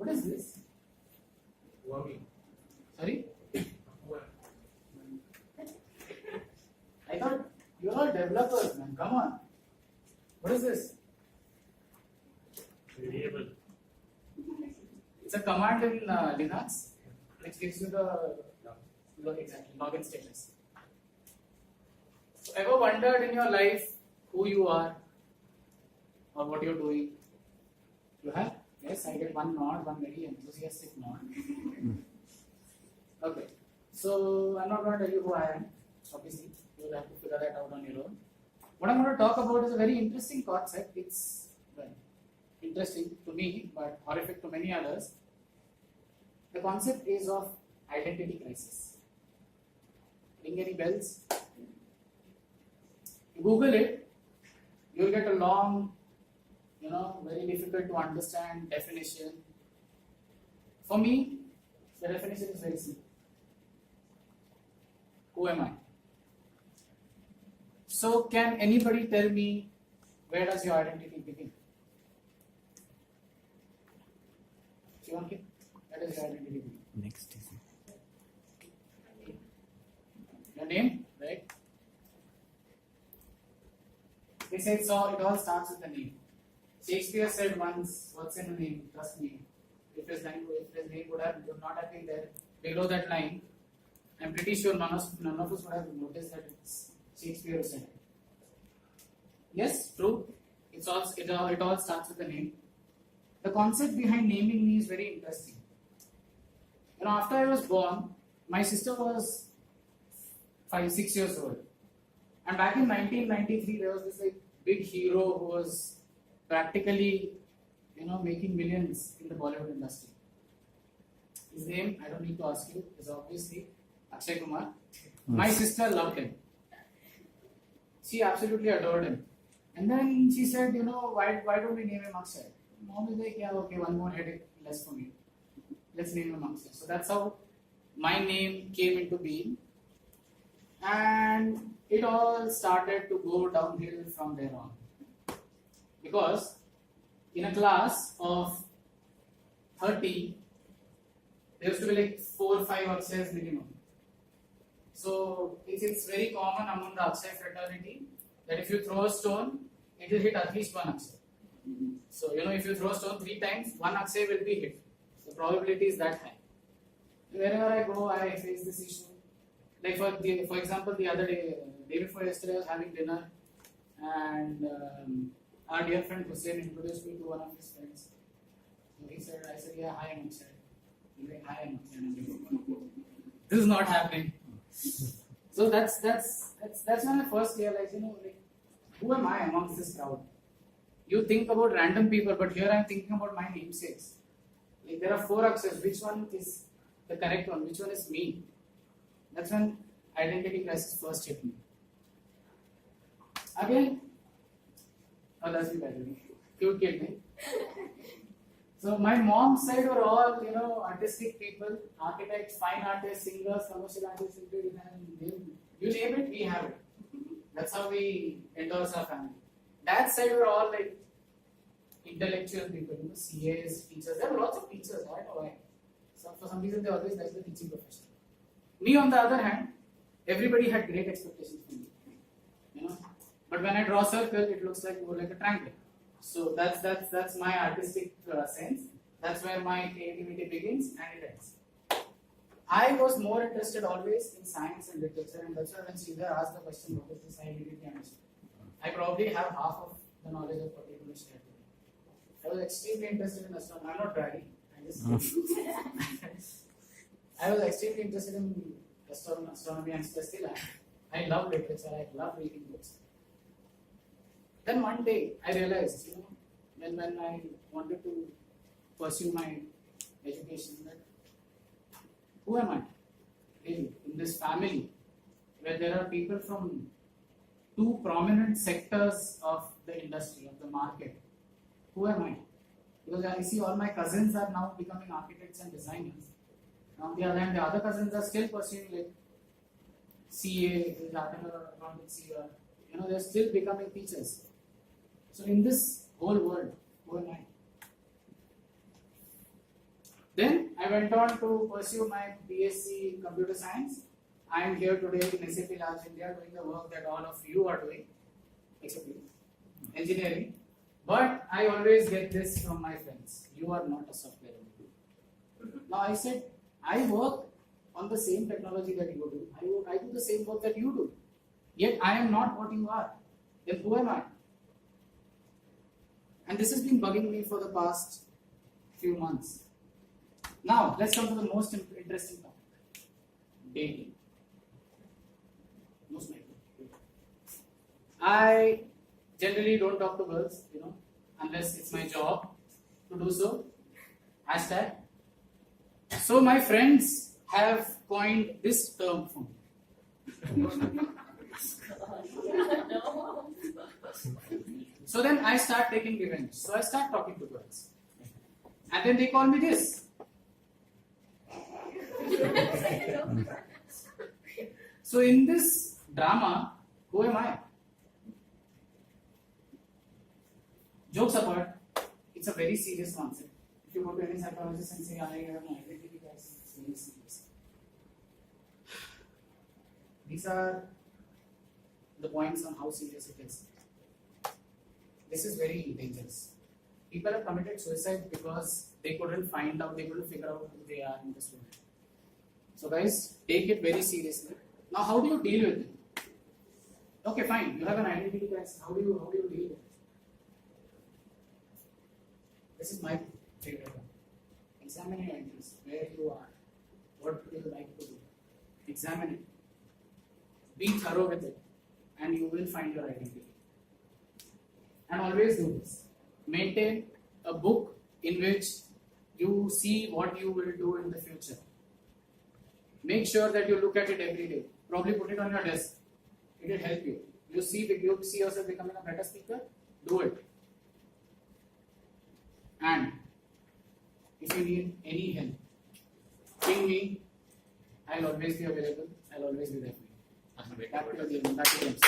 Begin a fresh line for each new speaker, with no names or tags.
What is this?
Whoami.
Sorry?
Whoami.
I thought you're all developers, man. Come on. What is this?
Variable.
It's a command in Linux which gives you the login status. So, ever wondered in your life who you are or what you're doing? You have? Yes, I get one nod, one very enthusiastic nod. Okay. So, I'm not going to tell you who I am. Obviously, you will have to figure that out on your own. What I'm going to talk about is a very interesting concept. It's interesting to me, but horrific to many others. The concept is of identity crisis. Ring any bells? You Google it, you'll get a long, very difficult to understand definition. For me, the definition is very simple. Who am I? So, can anybody tell me where does your identity begin? Shivanki, where does your identity begin?
Next is
Your name, right? They said so. It all starts with the name. Shakespeare said once, "What's in a name? Trust me. If his name would not have been there below that line, I'm pretty sure none of us would have noticed that it's Shakespeare who said it." Yes, true. It all starts with the name. The concept behind naming me is very interesting. After I was born, my sister was 5-6 years old, and back in 1993, there was this big hero who was practically, making millions in the Bollywood industry. His name, I don't need to ask you, is obviously Akshay Kumar. My sister loved him. She absolutely adored him. And then she said, why don't we name him Akshay? Mom is like, yeah, okay, one more headache less for me. Let's name him Akshay. So that's how my name came into being. And it all started to go downhill from there on. Because in a class of 30, there used to be 4 or 5 Akshays minimum. So it's very common among the Akshay fraternity that if you throw a stone, it will hit at least one Akshay. So, if you throw a stone 3 times, one Akshay will be hit. The probability is that high. Wherever I go, I face this issue. Like for example, the other day before yesterday, I was having dinner, and our dear friend Hussein introduced me to one of his friends. So I said, yeah, hi, I'm Akshay. He's like, hi, I'm Akshay. This is not happening. So that's when I first realized, who am I amongst this crowd? You think about random people, but here I'm thinking about my namesakes. There are 4 Akshars. Which one is the correct one? Which one is me? That's when identity crisis first hit me. Again, that's me, by the way. Cute kid, eh? So my mom's side were all, artistic people, architects, fine artists, singers, commercial artists, you name it, we have it. That's how we endorse our family. Dad's side were all intellectual people, CAs, teachers. There were lots of teachers, I don't know why. So for some reason they always liked the teaching profession. Me, on the other hand, everybody had great expectations from me. But when I draw a circle, it looks more like a triangle. So that's my artistic sense. That's where my creativity begins and it ends. I was more interested always in science and literature, and that's why when Sridhar asked the question, what is this, I immediately understood. I probably have half of the knowledge of what people share today. I was extremely interested in astronomy. I'm not bragging. I was extremely interested in astronomy and still am. I love literature. I love reading books. Then one day I realized, when I wanted to pursue my education, that who am I really in this family where there are people from 2 prominent sectors of the industry, of the market? Who am I? Because I see all my cousins are now becoming architects and designers. On the other hand, the other cousins are still pursuing CA, accountancy, or they're still becoming teachers. So in this whole world, who am I? I went on to pursue my BSc in Computer Science. I am here today in SAP Large India doing the work that all of you are doing, except you, engineering. But I always get this from my friends: you are not a software engineer. Now I said, I work on the same technology that you do. I do the same work that you do. Yet I am not what you are. Then who am I? And this has been bugging me for the past few months. Now let's come to the most interesting topic: dating. Most likely. I generally don't talk to girls, unless it's my job to do so. Hashtag. So my friends have coined this term for me. So then I start taking revenge. So I start talking to girls. And then they call me this. So in this drama, who am I? Jokes apart, it's a very serious concept. If you go to any psychologist and say, I have an identity crisis, it's very serious. These are the points on how serious it is. This is very dangerous. People have committed suicide because they couldn't find out, they couldn't figure out who they are in this world. So guys, take it very seriously. Now, how do you deal with it? Okay, fine. You have an identity crisis. How do you deal with it? This is my favorite one. Examine your interests, where you are, what you like to do. Examine it. Be thorough with it, and you will find your identity. And always do this. Maintain a book in which you see what you will do in the future. Make sure that you look at it every day. Probably put it on your desk. It will help you. You see yourself becoming a better speaker? Do it. And if you need any help, ping me. I'll always be available. I'll always be there for you. Back to the game. Back to games.